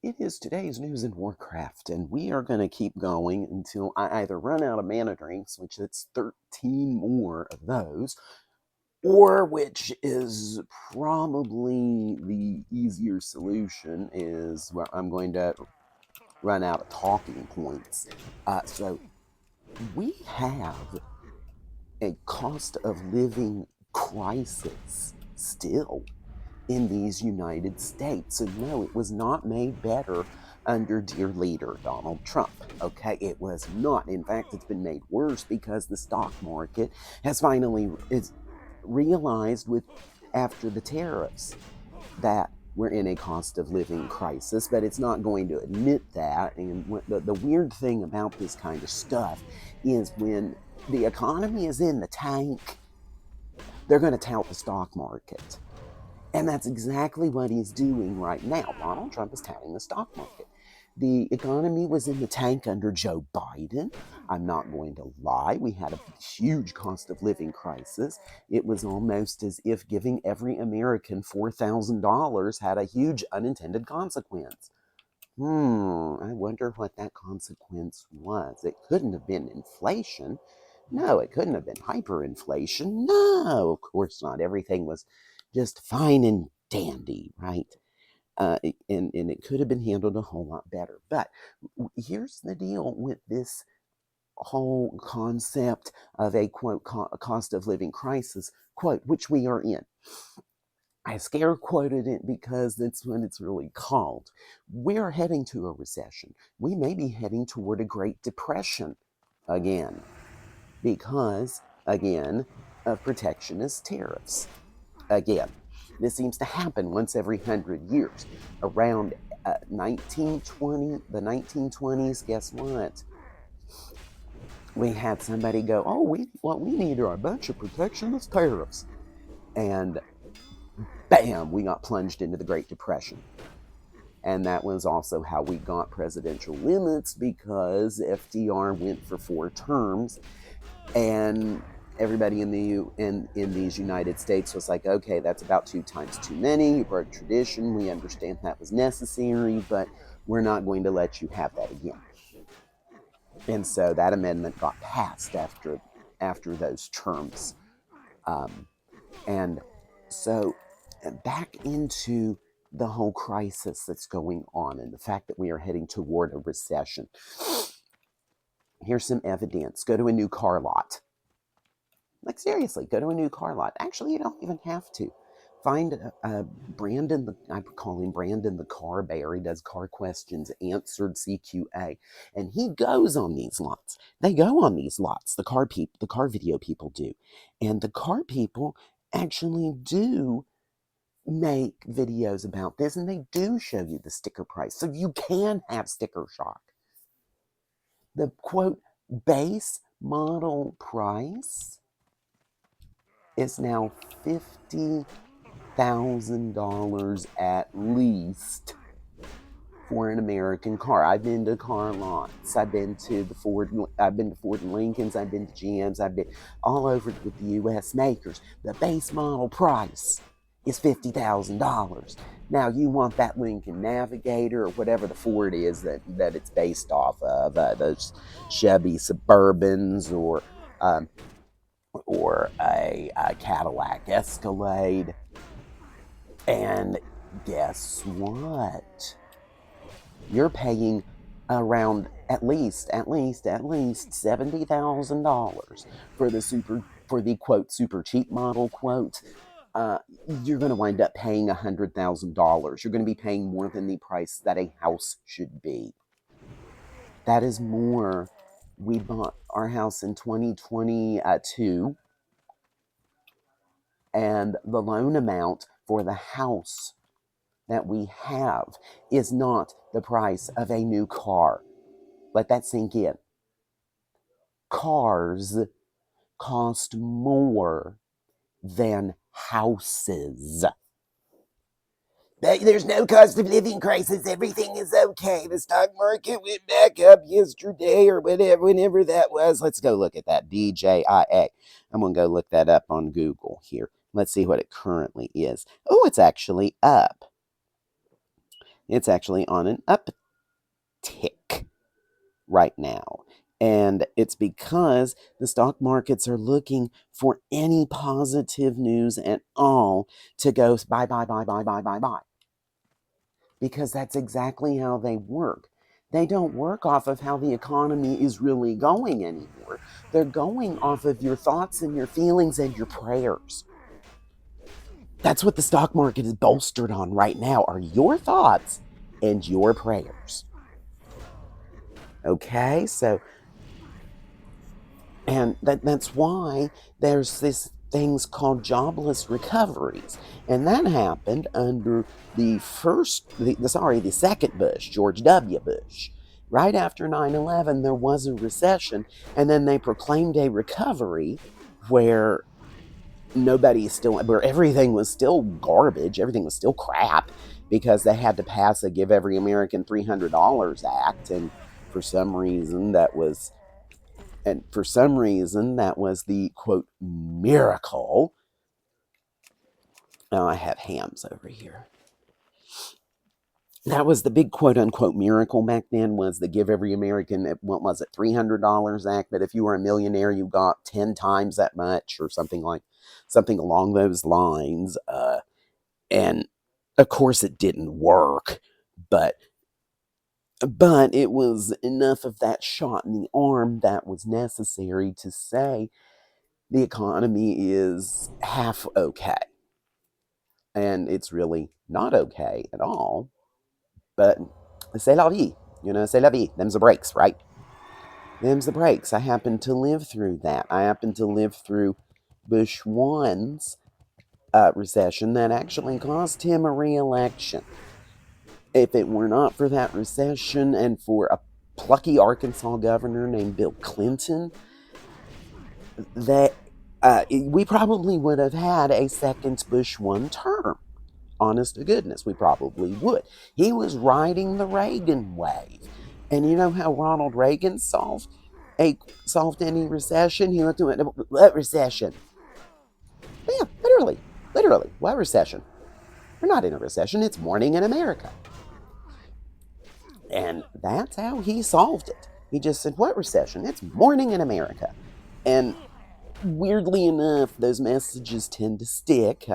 It is today's news in Warcraft, and we are going to keep going until I either run out of mana drinks, which it's 13 more of those, or which is probably the easier solution, is where I'm going to run out of talking points. So we have a cost of living crisis still in these United States. And no, it was not made better under dear leader Donald Trump. Okay, it was not. In fact, it's been made worse because the stock market has finally realized after the tariffs that we're in a cost of living crisis, but it's not going to admit that. And the weird thing about this kind of stuff is when the economy is in the tank, they're going to tout the stock market. And that's exactly what he's doing right now. Donald Trump is touting the stock market. The economy was in the tank under Joe Biden. I'm not going to lie. We had a huge cost of living crisis. It was almost as if giving every American $4,000 had a huge unintended consequence. I wonder what that consequence was. It couldn't have been inflation. No, it couldn't have been hyperinflation. No, of course not. Everything was just fine and dandy, right? And it could have been handled a whole lot better. But here's the deal with this whole concept of a, quote, cost of living crisis, quote, which we are in. I scare quoted it because that's what it's really called. We're heading to a recession. We may be heading toward a Great Depression again because, again, of protectionist tariffs. Again, this seems to happen once every 100 years. Around 1920, the 1920s, guess what? We had somebody go, what we need are a bunch of protectionist tariffs. And bam, we got plunged into the Great Depression. And that was also how we got presidential limits, because FDR went for 4 terms, and everybody in these United States was like, okay, that's about 2 times too many. You broke tradition. We understand that was necessary, but we're not going to let you have that again. And so that amendment got passed after those terms. And so back into the whole crisis that's going on and the fact that we are heading toward a recession. Here's some evidence. Go to a new car lot. Like, seriously, go to a new car lot. Actually, you don't even have to. Find Brandon, I call him Brandon the Car Bear. He does car questions, answered CQA. And he goes on these lots. They go on these lots, the car video people do. And the car people actually do make videos about this, and they do show you the sticker price. So you can have sticker shock. The, quote, base model price is now $50,000 at least for an American car. I've been to car lots. I've been to Ford and Lincolns. I've been to GMs. I've been all over with the U.S. makers. The base model price is $50,000. Now, you want that Lincoln Navigator or whatever the Ford is that it's based off of, those Chevy Suburbans or a Cadillac Escalade. And guess what? You're paying around at least $70,000 for the quote super cheap model, quote. You're going to wind up paying $100,000. You're going to be paying more than the price that a house should be. That is more. We bought our house in 2022, and the loan amount for the house that we have is not the price of a new car. Let that sink in. Cars cost more than houses. There's no cost of living crisis. Everything is okay. The stock market went back up yesterday or whenever that was. Let's go look at that. DJIA. I'm going to go look that up on Google here. Let's see what it currently is. Oh, it's actually up. It's actually on an uptick right now. And it's because the stock markets are looking for any positive news at all to go buy, buy, buy, buy, buy, buy, buy. Because that's exactly how they work. They don't work off of how the economy is really going anymore. They're going off of your thoughts and your feelings and your prayers. That's what the stock market is bolstered on right now, are your thoughts and your prayers. Okay, so, and that's why there's this things called jobless recoveries, and that happened under the second Bush, George W. Bush. Right after 9/11, there was a recession, and then they proclaimed a recovery where where everything was still garbage, everything was still crap, because they had to pass a Give Every American $300 Act, and for some reason that was the quote miracle. Now I have hams over here. That was the big quote unquote miracle back then, was the Give Every American, what was it, $300 Act, but if you were a millionaire you got 10 times that much, or something along those lines. And of course it didn't work, but it was enough of that shot in the arm that was necessary to say the economy is half okay. And it's really not okay at all. But c'est la vie, c'est la vie. Them's the breaks, right? Them's the breaks. I happened to live through that. I happened to live through Bush 1's recession that actually cost him a re-election. If it were not for that recession and for a plucky Arkansas governor named Bill Clinton, that we probably would have had a second Bush 1 term. Honest to goodness, we probably would. He was riding the Reagan wave. And you know how Ronald Reagan solved any recession? He looked at it, what recession? Yeah, literally, what recession? We're not in a recession, it's morning in America. And that's how he solved it. He just said, what recession? It's morning in America. And weirdly enough, those messages tend to stick.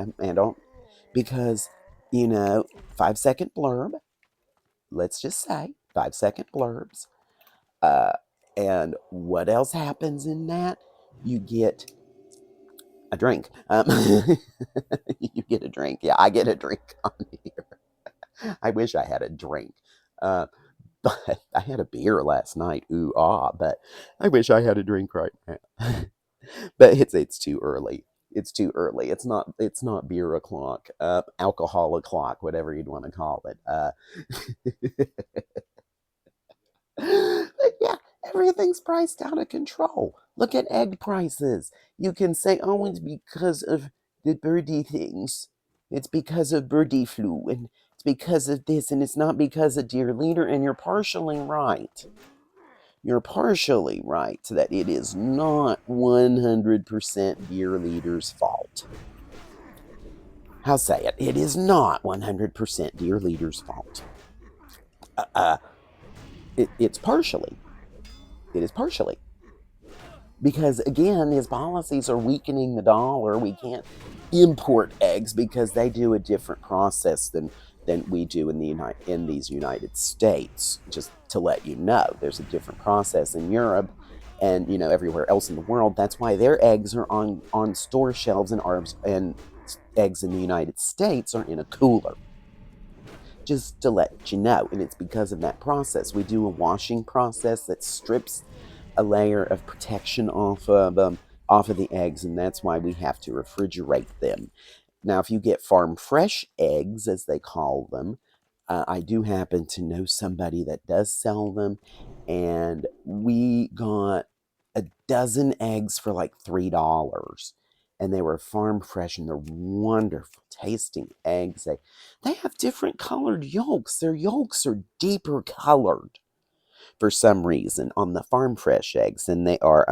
Because, 5-second blurb, let's just say 5-second blurbs. And what else happens in that? You get a drink. You get a drink. Yeah, I get a drink on here. I wish I had a drink. But I had a beer last night. Ooh, but I wish I had a drink right now. But it's too early. It's too early. It's not beer o'clock, alcohol o'clock, whatever you'd want to call it. But yeah, everything's priced out of control. Look at egg prices. You can say, oh, it's because of the birdie things. It's because of birdie flu, and it's because of this, and it's not because of dear leader, and you're partially right. You're partially right that it is not 100% dear leader's fault. I'll say it. It is not 100% dear leader's fault. It's partially. It is partially. Because again, his policies are weakening the dollar. We can't import eggs because they do a different process than we do in these United States. Just to let you know, there's a different process in Europe and everywhere else in the world. That's why their eggs are on store shelves, and eggs in the United States are in a cooler. Just to let you know, and it's because of that process. We do a washing process that strips a layer of protection off of the eggs, and that's why we have to refrigerate them. Now, if you get farm fresh eggs, as they call them, I do happen to know somebody that does sell them, and we got a dozen eggs for like $3. And they were farm fresh, and they're wonderful tasting eggs. They have different colored yolks. Their yolks are deeper colored for some reason on the farm fresh eggs than they are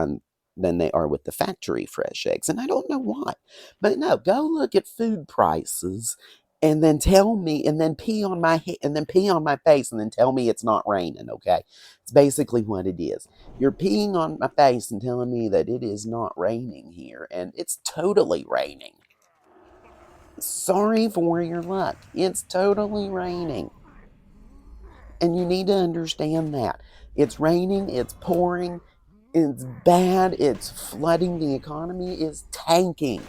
with the factory fresh eggs. And I don't know why. But no, go look at food prices and then tell me, and then pee on my head, and then pee on my face, and then tell me it's not raining, okay? It's basically what it is. You're peeing on my face and telling me that it is not raining here, and it's totally raining. Sorry for your luck. It's totally raining. And you need to understand that. It's raining, it's pouring, it's bad, it's flooding, the economy is tanking.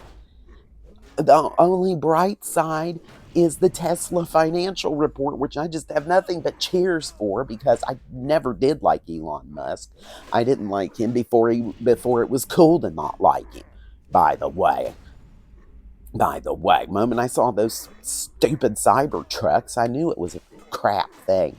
The only bright side is the Tesla financial report, which I just have nothing but cheers for because I never did like Elon Musk. I didn't like him before it was cool to not like him. By the way, moment I saw those stupid cyber trucks, I knew it was a crap thing.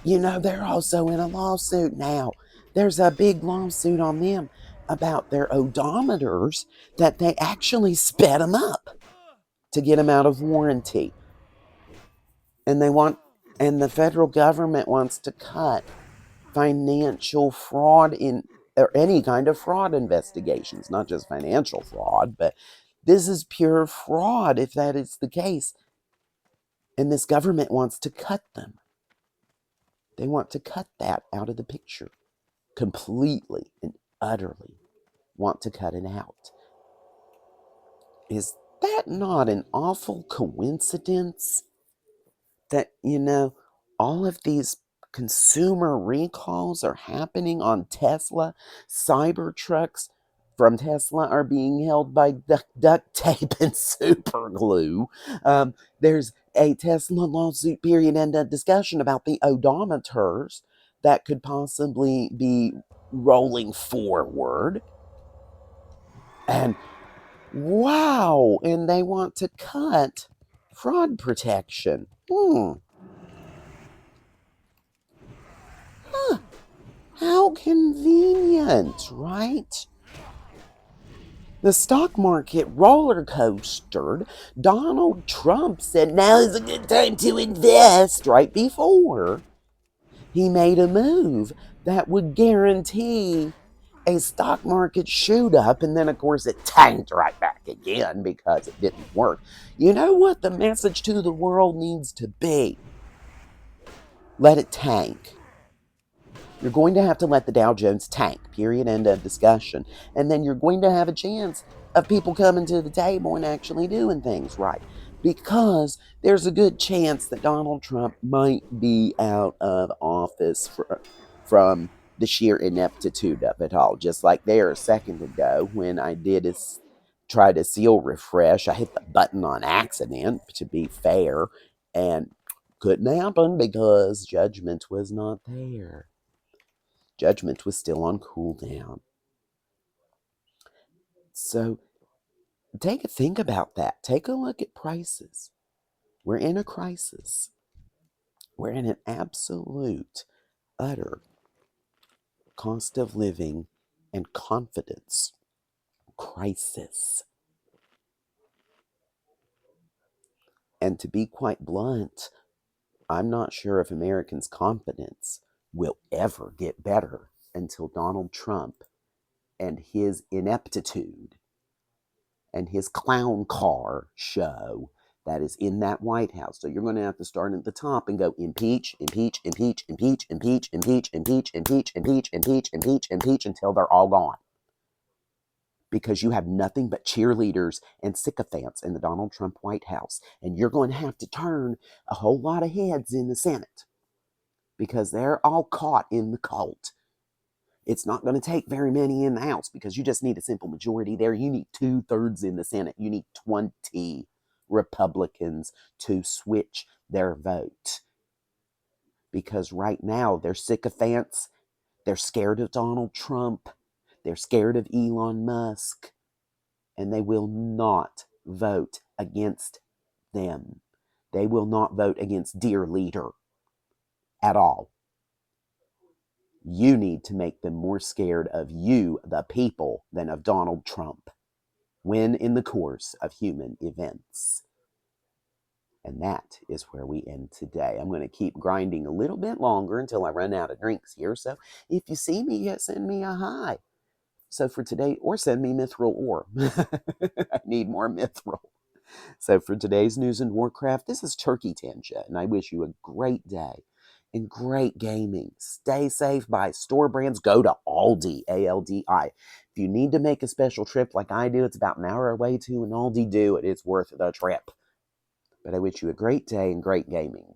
You know, they're also in a lawsuit now. There's a big lawsuit on them about their odometers that they actually sped them up to get them out of warranty. And the federal government wants to cut financial fraud or any kind of fraud investigations, not just financial fraud, but this is pure fraud if that is the case. And this government wants to cut them. They want to cut that out of the picture completely and utterly. Want to cut it out. Is that not an awful coincidence? That, all of these consumer recalls are happening on Tesla. Cybertrucks from Tesla are being held by duct tape and super glue. There's a Tesla lawsuit period and a discussion about the odometers that could possibly be rolling forward. And wow, and they want to cut fraud protection. How convenient, right? The stock market roller coastered. Donald Trump said now is a good time to invest right before he made a move that would guarantee a stock market shoot up, and then of course it tanked right back again because it didn't work. You know what the message to the world needs to be? Let it tank. You're going to have to let the Dow Jones tank, period, end of discussion. And then you're going to have a chance of people coming to the table and actually doing things right. Because there's a good chance that Donald Trump might be out of office from the sheer ineptitude of it all. Just like there a second ago when I try to seal refresh, I hit the button on accident, to be fair, and couldn't happen because judgment was not there. Judgment was still on cooldown. So take a think about that. Take a look at prices. We're in a crisis. We're in an absolute, utter cost of living and confidence crisis. And to be quite blunt, I'm not sure if Americans' confidence will ever get better until Donald Trump and his ineptitude and his clown car show that is in that White House. So you're going to have to start at the top and go impeach, impeach, impeach, impeach, impeach, impeach, impeach, impeach, impeach, impeach, impeach, impeach until they're all gone. Because you have nothing but cheerleaders and sycophants in the Donald Trump White House. And you're going to have to turn a whole lot of heads in the Senate because they're all caught in the cult. It's not going to take very many in the House because you just need a simple majority there. You need 2/3 in the Senate. You need 20 Republicans to switch their vote. Because right now they're sycophants. They're scared of Donald Trump. They're scared of Elon Musk. And they will not vote against them. They will not vote against dear leader at all. You need to make them more scared of you, the people, than of Donald Trump when in the course of human events. And that is where we end today. I'm going to keep grinding a little bit longer until I run out of drinks here. So if you see me, send me a hi. So for today, or send me mithril ore. I need more mithril. So for today's news in Warcraft, this is Turkeytentia, and I wish you a great day and great gaming. Stay safe, buy store brands, go to Aldi, A-L-D-I. If you need to make a special trip like I do, it's about an hour away to an Aldi, do it. It's worth the trip. But I wish you a great day and great gaming.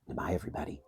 Goodbye, everybody.